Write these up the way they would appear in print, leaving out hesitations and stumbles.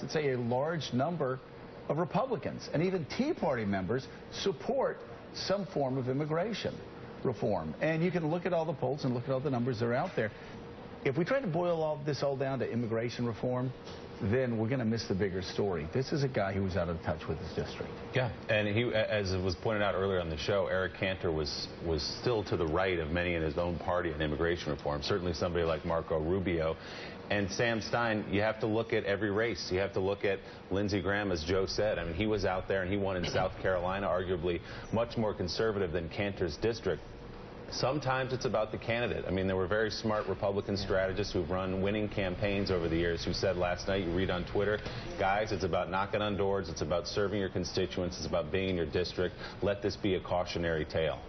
I'd say a large number of Republicans and even Tea Party members support some form of immigration reform. And you can look at all the polls and look at all the numbers that are out there. If we try to boil this all down to immigration reform, then we're going to miss the bigger story. This is a guy who was out of touch with his district. Yeah, and he, as it was pointed out earlier on the show, Eric Cantor was still to the right of many in his own party on immigration reform, certainly somebody like Marco Rubio. And Sam Stein, you have to look at every race. You have to look at Lindsey Graham, as Joe said. I mean, he was out there and he won in South Carolina, arguably much more conservative than Cantor's district. Sometimes it's about the candidate. I mean, there were very smart Republican strategists who've run winning campaigns over the years who said last night, you read on Twitter, guys, it's about knocking on doors, it's about serving your constituents, it's about being in your district. Let this be a cautionary tale.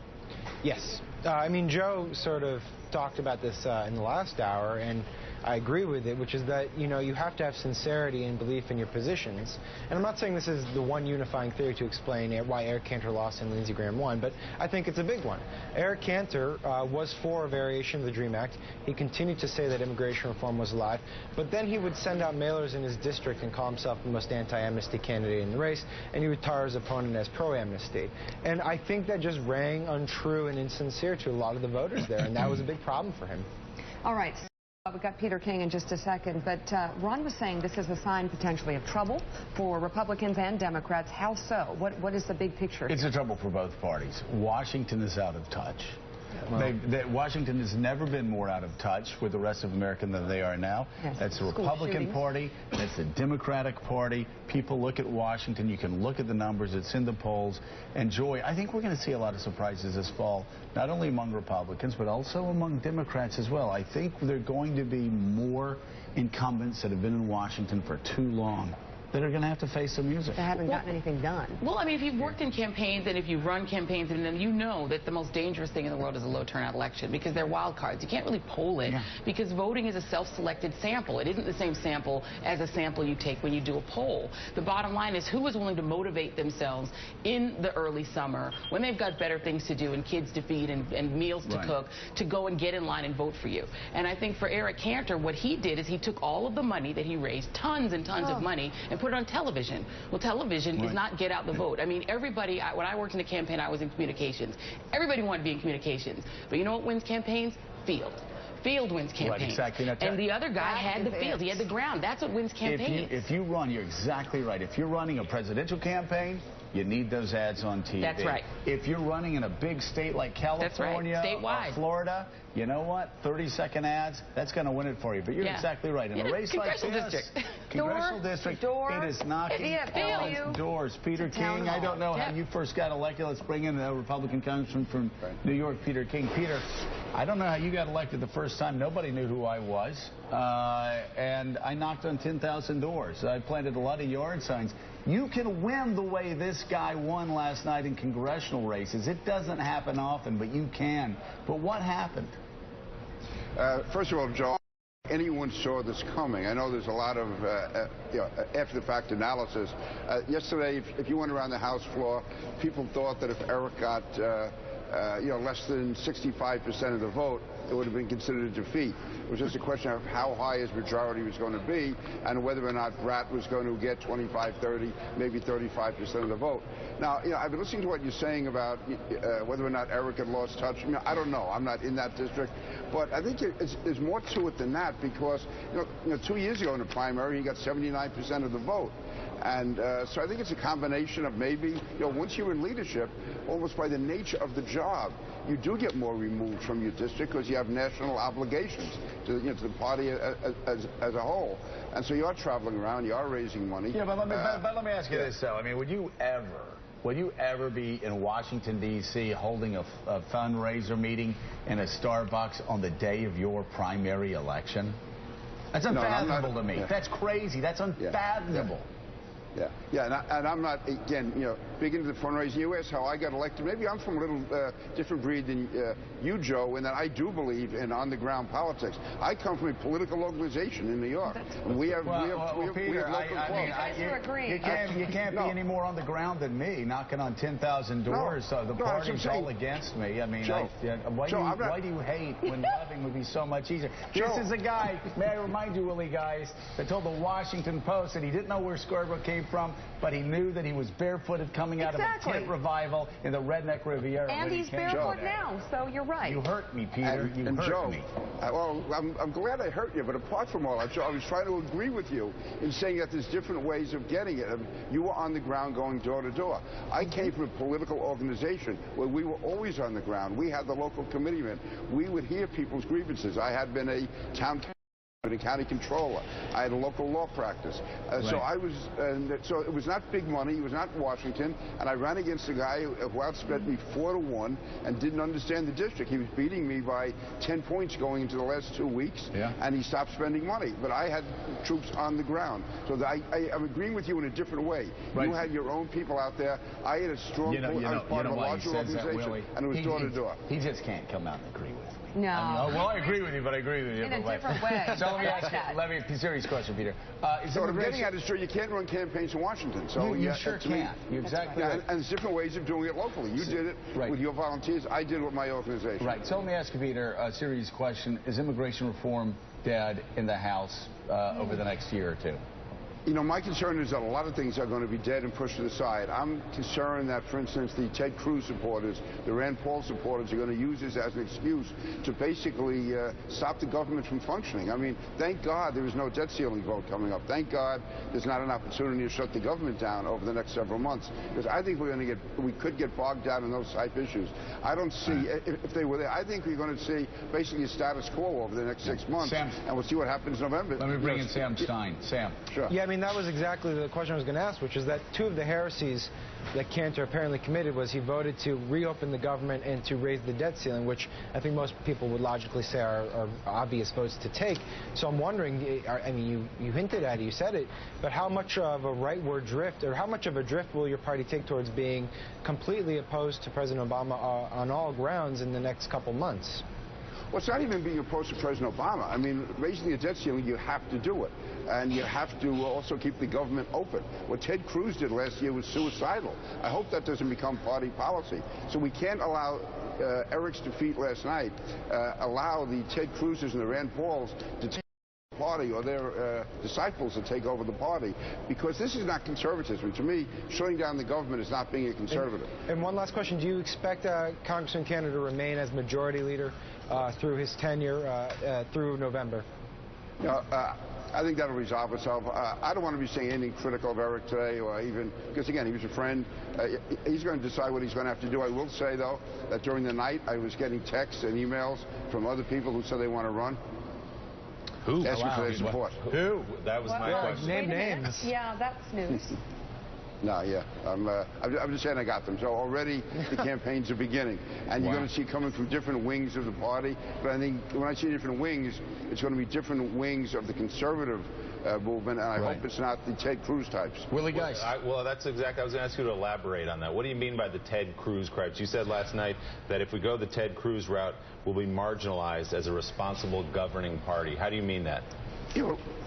Yes. I mean, Joe sort of talked about this in the last hour, and I agree with it, which is that, you know, you have to have sincerity and belief in your positions. And I'm not saying this is the one unifying theory to explain why Eric Cantor lost and Lindsey Graham won, but I think it's a big one. Eric Cantor was for a variation of the DREAM Act. He continued to say that immigration reform was alive, but then he would send out mailers in his district and call himself the most anti-amnesty candidate in the race, and he would tar his opponent as pro-amnesty. And I think that just rang untrue and insincere to a lot of the voters there, and that was a big problem for him. All right. We've got Peter King in just a second, but Ron was saying this is a sign potentially of trouble for Republicans and Democrats. How so? What is the big picture? It's a trouble for both parties. Washington is out of touch. Well, Washington has never been more out of touch with the rest of America than they are now. Yes. That's the Republican Party. That's the Democratic Party. People look at Washington. You can look at the numbers. It's in the polls. And Joy, I think we're going to see a lot of surprises this fall, not only among Republicans, but also among Democrats as well. I think there are going to be more incumbents that have been in Washington for too long that are going to have to face some music. They haven't gotten anything done. Well, I mean, if you've worked in campaigns and if you run campaigns, and then you know that the most dangerous thing in the world is a low turnout election because they're wild cards. You can't really poll it because voting is a self-selected sample. It isn't the same sample as a sample you take when you do a poll. The bottom line is who is willing to motivate themselves in the early summer when they've got better things to do and kids to feed and meals to cook to go and get in line and vote for you. And I think for Eric Cantor, what he did is he took all of the money that he raised, tons and tons of money, and put it on television. Well, television is not get out the vote. I mean, everybody, when I worked in a campaign, I was in communications. Everybody wanted to be in communications. But you know what wins campaigns? Field. Field wins campaigns. Right, exactly. And the other guy had the field. He had the ground. That's what wins campaigns. If you run, you're exactly right. If you're running a presidential campaign, you need those ads on TV. That's right. If you're running in a big state like California or Florida, you know what? 30-second ads, that's going to win it for you. But you're exactly right. In a race like this, congressional district, it is knocking on doors. Peter King, I don't know how you first got elected. Let's bring in the Republican congressman from New York, Peter King. Peter, I don't know how you got elected the first time. Nobody knew who I was. And I knocked on 10,000 doors. I planted a lot of yard signs. You can win the way this guy won last night in congressional races. It doesn't happen often, but you can. But what happened? First of all, Joe, anyone saw this coming. I know there's a lot of after-the-fact analysis. Yesterday, if you went around the House floor, people thought that if Eric got less than 65% of the vote, it would have been considered a defeat. It was just a question of how high his majority was going to be and whether or not Brat was going to get 25, 30, maybe 35% of the vote. Now, I've been listening to what you're saying about whether or not Eric had lost touch. I don't know. I'm not in that district. But I think there's more to it than that because, 2 years ago in the primary, he got 79% of the vote. And so I think it's a combination of maybe, once you're in leadership, almost by the nature of the job, you do get more removed from your district because you have national obligations to the party as a whole. And so you are traveling around, you are raising money. Yeah, but let me ask you this, though. I mean, would you ever be in Washington, D.C. holding a fundraiser meeting in a Starbucks on the day of your primary election? That's unfathomable to me. That's crazy. That's unfathomable. Yeah, and I'm not, again, big into the fundraising. You ask how I got elected. Maybe I'm from a little different breed than you, Joe, in that I do believe in on-the-ground politics. I come from a political organization in New York. And we have local clubs. You can't be any more on the ground than me, knocking on 10,000 doors. The party's all against me. I mean, Joe, why do you hate when loving would be so much easier? This is a guy, may I remind you, Willie, guys, that told the Washington Post that he didn't know where Scarborough came from, but he knew that he was barefooted coming out of a tent revival in the Redneck Riviera. And he's barefoot now, so you're right. You hurt me, Peter. You hurt me. Well, I'm glad I hurt you, but apart from all that, Joe, I was trying to agree with you in saying that there's different ways of getting it. You were on the ground going door to door. I came from a political organization where we were always on the ground. We had the local committeemen. We would hear people's grievances. I had been a town a county controller. I had a local law practice. So it was not big money. It was not Washington. And I ran against a guy who outspent me 4-1 and didn't understand the district. He was beating me by 10 points going into the last 2 weeks. And he stopped spending money. But I had troops on the ground. So I'm agreeing with you in a different way. You had your own people out there. I had a strong, I was part of a larger organization, and it was door to door. He just can't come out and agree with me. No. I agree with you, but I agree with you in a different way. So let me ask you a serious question, Peter. So what I'm getting at is, sure, you can't run campaigns in Washington. So you sure can't. You're exactly right. And there's different ways of doing it locally. You did it with your volunteers. I did it with my organization. Right. So let me ask you, Peter, a serious question. Is immigration reform dead in the House over the next year or two? My concern is that a lot of things are going to be dead and pushed to the side. I'm concerned that, for instance, the Ted Cruz supporters, the Rand Paul supporters are going to use this as an excuse to basically stop the government from functioning. I mean, thank God there is no debt ceiling vote coming up. Thank God there's not an opportunity to shut the government down over the next several months. Because I think we could get bogged down in those type issues. I don't see, if they were there, I think we're going to see basically a status quo over the next 6 months. Sam, and we'll see what happens in November. Let me bring in Sam Stein. Sam. Sure. Yeah, I mean, that was exactly the question I was going to ask, which is that two of the heresies that Cantor apparently committed was he voted to reopen the government and to raise the debt ceiling, which I think most people would logically say are obvious votes to take. So I'm wondering, I mean, you hinted at it, you said it, but how much of a rightward drift, or how much of a drift will your party take towards being completely opposed to President Obama on all grounds in the next couple months? Well, it's not even being opposed to President Obama. I mean, raising the debt ceiling, you have to do it. And you have to also keep the government open. What Ted Cruz did last year was suicidal. I hope that doesn't become party policy. So we can't allow Eric's defeat last night, allow the Ted Cruzes and the Rand Pauls to take the party, or their disciples to take over the party, because this is not conservatism. To me, shutting down the government is not being a conservative. And one last question. Do you expect Congressman Cantor to remain as majority leader through his tenure through November? I think that'll resolve itself. I don't want to be saying anything critical of Eric today, or even, because again, he was a friend. He's going to decide what he's going to have to do. I will say, though, that during the night, I was getting texts and emails from other people who said they want to run. Who? Asking for their support. Who? That was my question. Name names. Yeah, that's news. No, yeah. I'm just saying I got them. So already the campaigns are beginning. And you're going to see coming from different wings of the party. But I think when I see different wings, it's going to be different wings of the conservative movement. And I hope it's not the Ted Cruz types. Willie Geist. Well, that's exactly. I was going to ask you to elaborate on that. What do you mean by the Ted Cruz crowds? You said last night that if we go the Ted Cruz route, we'll be marginalized as a responsible governing party. How do you mean that?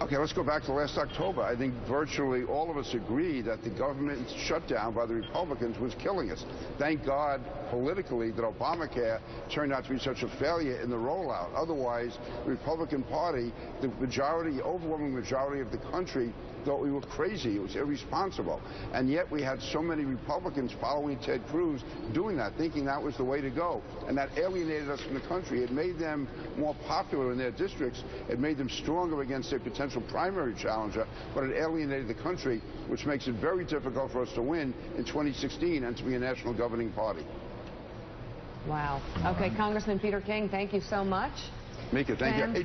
Okay, let's go back to last October. I think virtually all of us agree that the government shutdown by the Republicans was killing us. Thank God, politically, that Obamacare turned out to be such a failure in the rollout. Otherwise, the Republican Party, the overwhelming majority of the country, thought we were crazy. It was irresponsible. And yet we had so many Republicans following Ted Cruz doing that, thinking that was the way to go. And that alienated us from the country. It made them more popular in their districts. It made them stronger against their potential primary challenger, but it alienated the country, which makes it very difficult for us to win in 2016 and to be a national governing party. Wow. Okay, Congressman Peter King, thank you so much. Mika, thank you.